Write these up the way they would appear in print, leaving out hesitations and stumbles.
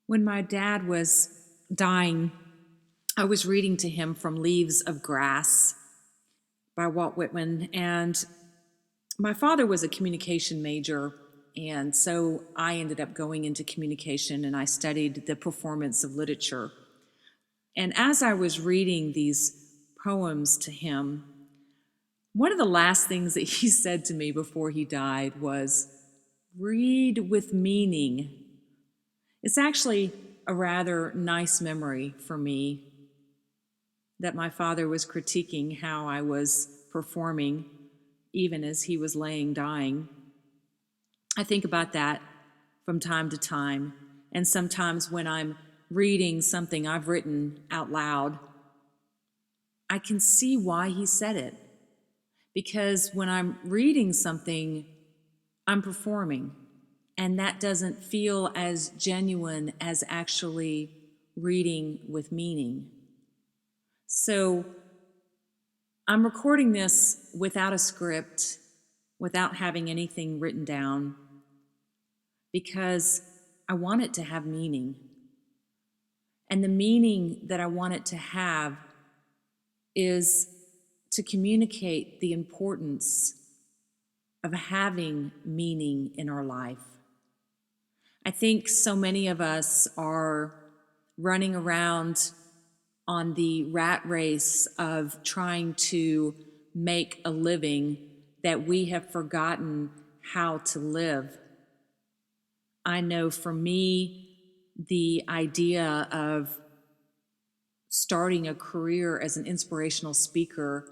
When my dad was dying, I was reading to him from Leaves of Grass by Walt Whitman. And my father was a communication major. And so I ended up going into communication and I studied the performance of literature. And as I was reading these poems to him, one of the last things that he said to me before he died was, "Read with meaning." It's actually a rather nice memory for me that my father was critiquing how I was performing even as he was laying dying. I think about that from time to time, and sometimes when I'm reading something I've written out loud, I can see why he said it. Because when I'm reading something, I'm performing, and that doesn't feel as genuine as actually reading with meaning. So I'm recording this without a script, without having anything written down, because I want it to have meaning. And the meaning that I want it to have is to communicate the importance of having meaning in our life. I think so many of us are running around on the rat race of trying to make a living that we have forgotten how to live. I know for me, the idea of starting a career as an inspirational speaker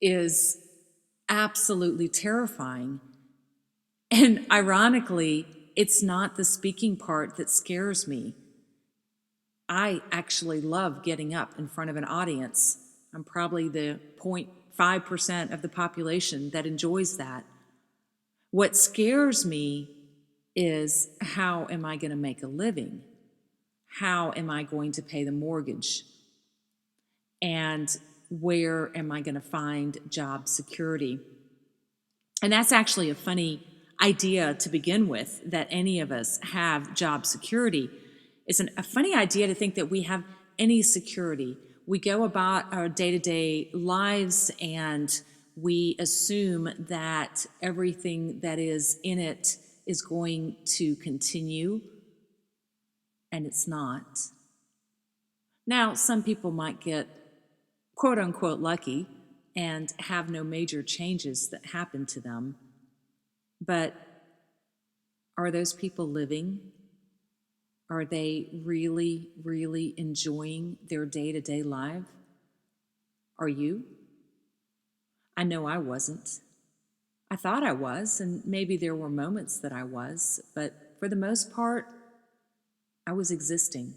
is absolutely terrifying. And ironically, it's not the speaking part that scares me. I actually love getting up in front of an audience. I'm probably the 0.5% of the population that enjoys that. What scares me is, how am I going to make a living? How am I going to pay the mortgage? And where am I going to find job security? And that's actually a funny idea to begin with, that any of us have job security. It's a funny idea to think that we have any security. We go about our day-to-day lives and we assume that everything that is in it is going to continue, and it's not. Now, some people might get quote unquote lucky and have no major changes that happen to them. But are those people living? Are they really, really enjoying their day-to-day life? Are you? I know I wasn't. I thought I was, and maybe there were moments that I was, but for the most part, I was existing.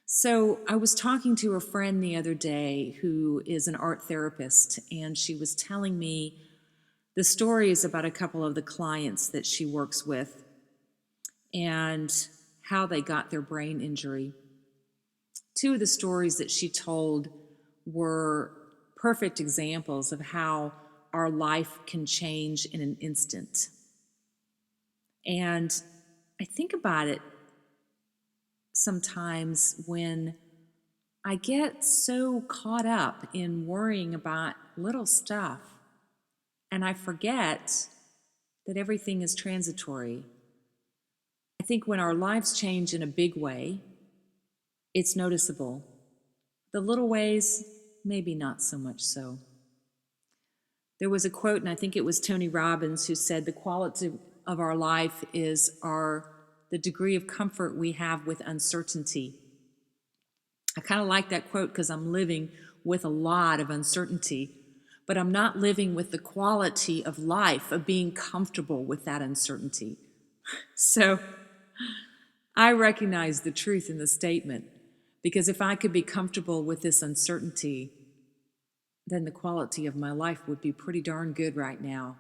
So I was talking to a friend the other day who is an art therapist, and she was telling me the stories about a couple of the clients that she works with and how they got their brain injury. Two of the stories that she told were perfect examples of how our life can change in an instant. And I think about it sometimes when I get so caught up in worrying about little stuff, and I forget that everything is transitory. I think when our lives change in a big way, it's noticeable. The little ways, maybe not so much so. There was a quote, and I think it was Tony Robbins, who said the quality of our life is the degree of comfort we have with uncertainty. I kind of like that quote because I'm living with a lot of uncertainty, but I'm not living with the quality of life of being comfortable with that uncertainty. So I recognize the truth in the statement, because if I could be comfortable with this uncertainty, then the quality of my life would be pretty darn good right now.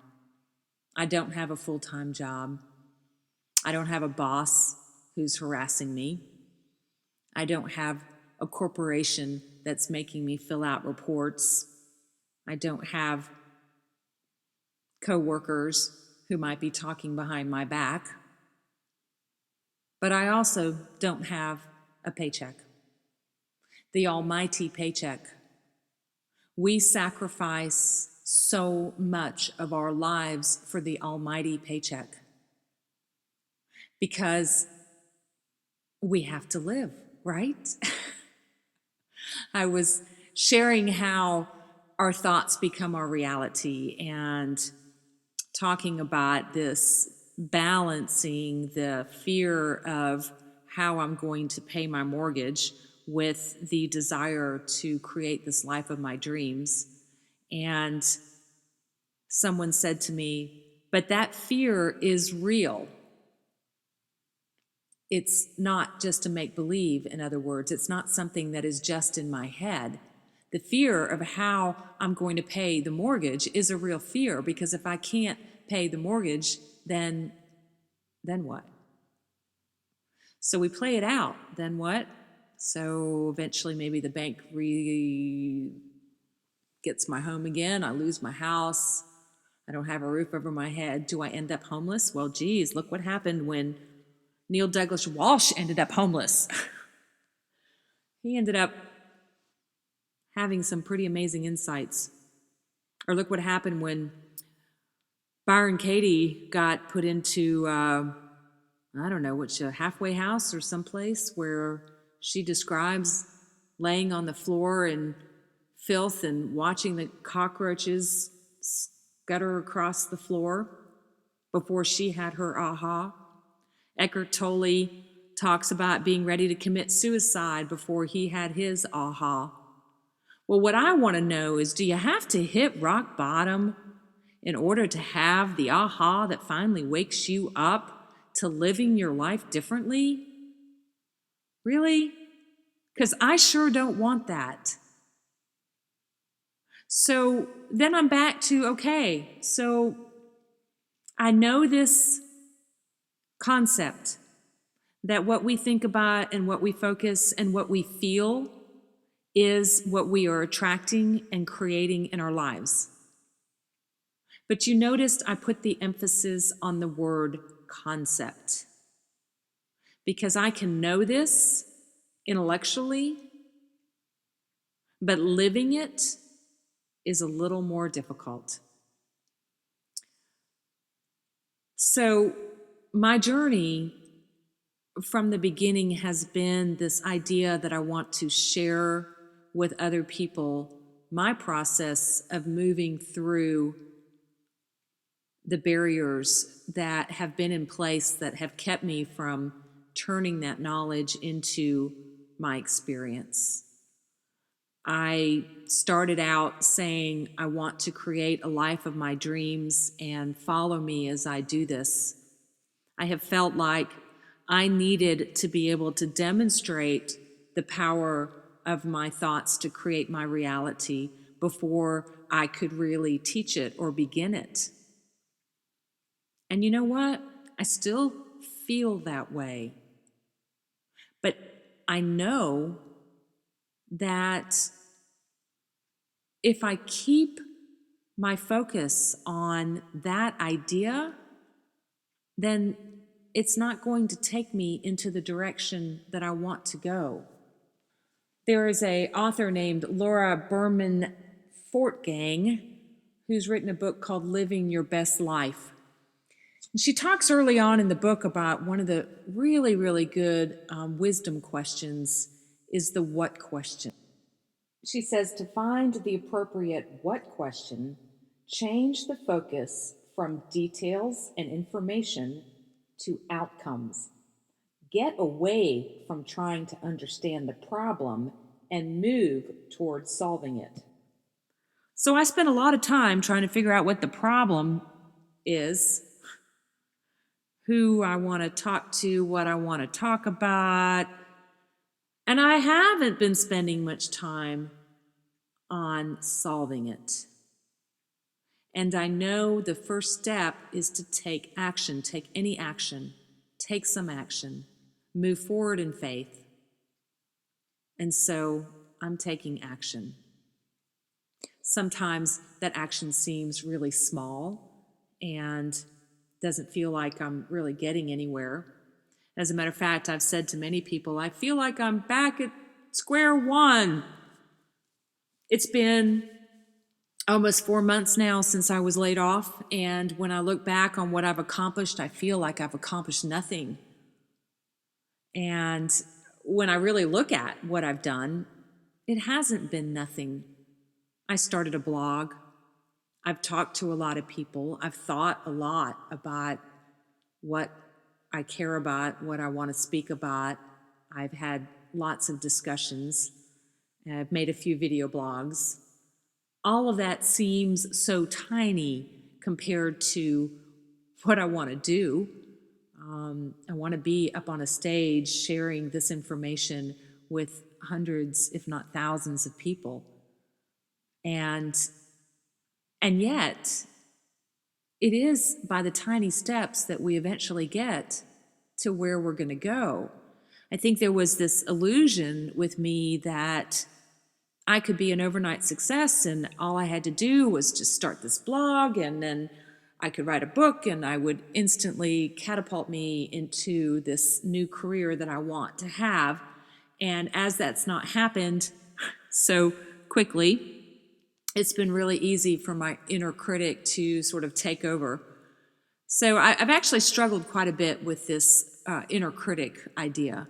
I don't have a full-time job. I don't have a boss who's harassing me. I don't have a corporation that's making me fill out reports. I don't have coworkers who might be talking behind my back. But I also don't have a paycheck, the almighty paycheck. We sacrifice so much of our lives for the almighty paycheck because we have to live, right? I was sharing how our thoughts become our reality and talking about this balancing the fear of how I'm going to pay my mortgage with the desire to create this life of my dreams. And someone said to me, but that fear is real. It's not just a make-believe, in other words. It's not something that is just in my head. The fear of how I'm going to pay the mortgage is a real fear, because if I can't pay the mortgage, then what? So we play it out. Then what? So eventually maybe the bank gets my home again. I lose my house. I don't have a roof over my head. Do I end up homeless? Well, geez, look what happened when Neil Douglas Walsh ended up homeless. He ended up having some pretty amazing insights. Or look what happened when Byron Katie got put into, I don't know, which a halfway house or someplace where she describes laying on the floor in filth and watching the cockroaches scutter across the floor before she had her aha. Eckhart Tolle talks about being ready to commit suicide before he had his aha. Well, what I want to know is, do you have to hit rock bottom in order to have the aha that finally wakes you up to living your life differently? Really? Because I sure don't want that. So then I'm back to, okay, so I know this concept that what we think about and what we focus and what we feel is what we are attracting and creating in our lives. But you noticed I put the emphasis on the word concept, because I can know this intellectually, but living it is a little more difficult. So my journey from the beginning has been this idea that I want to share with other people my process of moving through the barriers that have been in place that have kept me from turning that knowledge into my experience. I started out saying, I want to create a life of my dreams and follow me as I do this. I have felt like I needed to be able to demonstrate the power of my thoughts to create my reality before I could really teach it or begin it. And you know what? I still feel that way. But I know that if I keep my focus on that idea, then it's not going to take me into the direction that I want to go. There is an author named Laura Berman Fortgang who's written a book called Living Your Best Life. And she talks early on in the book about one of the really, really good wisdom questions is the what question. She says to find the appropriate what question, change the focus from details and information to outcomes. Get away from trying to understand the problem and move towards solving it. So I spent a lot of time trying to figure out what the problem is, who I want to talk to, what I want to talk about. And I haven't been spending much time on solving it. And I know the first step is to take action, take any action, take some action, move forward in faith. And so I'm taking action. Sometimes that action seems really small and doesn't feel like I'm really getting anywhere. As a matter of fact, I've said to many people, I feel like I'm back at square one. It's been almost 4 months now since I was laid off, and when I look back on what I've accomplished, I feel like I've accomplished nothing. And when I really look at what I've done, it hasn't been nothing. I started a blog. I've talked to a lot of people. I've thought a lot about what I care about, what I want to speak about. I've had lots of discussions. I've made a few video blogs. All of that seems so tiny compared to what I want to do. I want to be up on a stage sharing this information with hundreds, if not thousands, of people. And yet, it is by the tiny steps that we eventually get to where we're going to go. I think there was this illusion with me that I could be an overnight success and all I had to do was just start this blog and then I could write a book and I would instantly catapult me into this new career that I want to have. And as that's not happened so quickly, it's been really easy for my inner critic to sort of take over. So I've actually struggled quite a bit with this inner critic idea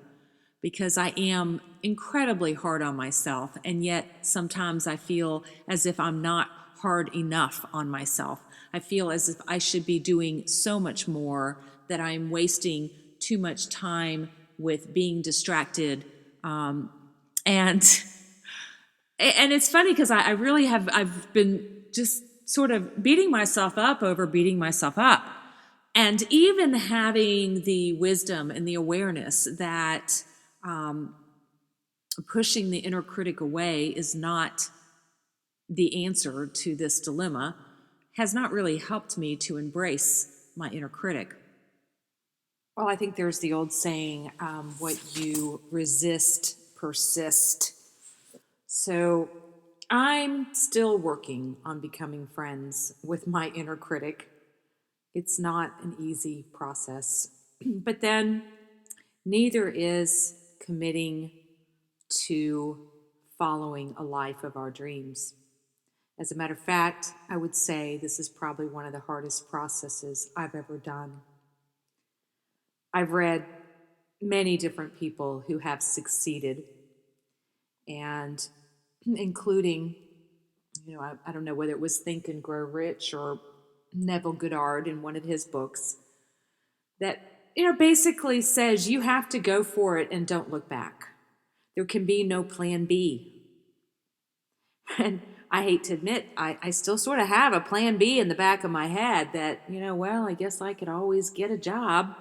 because I am incredibly hard on myself, and yet sometimes I feel as if I'm not hard enough on myself. I feel as if I should be doing so much more, that I'm wasting too much time with being distracted. And it's funny because I really have, I've been just sort of beating myself up over beating myself up. And even having the wisdom and the awareness that pushing the inner critic away is not the answer to this dilemma has not really helped me to embrace my inner critic. Well, I think there's the old saying, what you resist persists. So I'm still working on becoming friends with my inner critic. It's not an easy process, but then neither is committing to following a life of our dreams. As a matter of fact, I would say this is probably one of the hardest processes I've ever done. I've read many different people who have succeeded, and including, I don't know whether it was Think and Grow Rich or Neville Goddard in one of his books, that basically says you have to go for it and don't look back. There can be no plan B. And I hate to admit, I still sort of have a plan B in the back of my head that, I guess I could always get a job.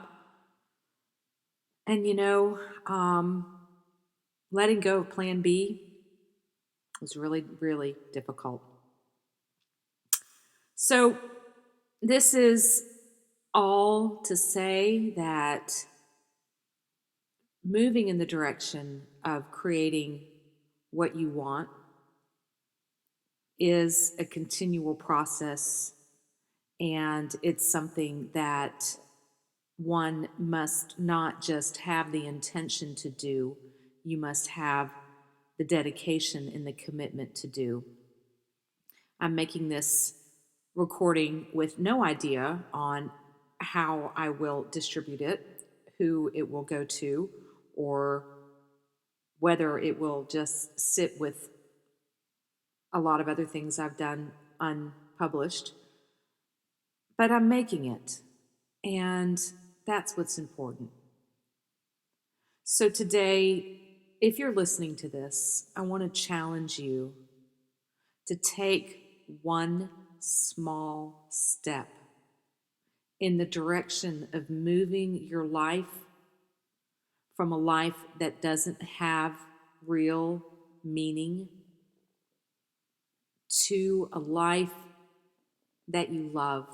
And, letting go of plan B was really, really difficult. So this is all to say that moving in the direction of creating what you want is a continual process, and it's something that one must not just have the intention to do, you must have the dedication and the commitment to do. I'm making this recording with no idea on how I will distribute it, who it will go to, or whether it will just sit with a lot of other things I've done unpublished. But I'm making it, and that's what's important. So today, if you're listening to this, I want to challenge you to take one small step in the direction of moving your life from a life that doesn't have real meaning to a life that you love.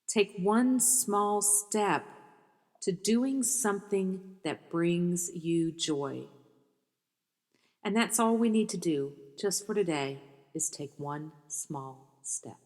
Take one small step to doing something that brings you joy. And that's all we need to do just for today is take one small step.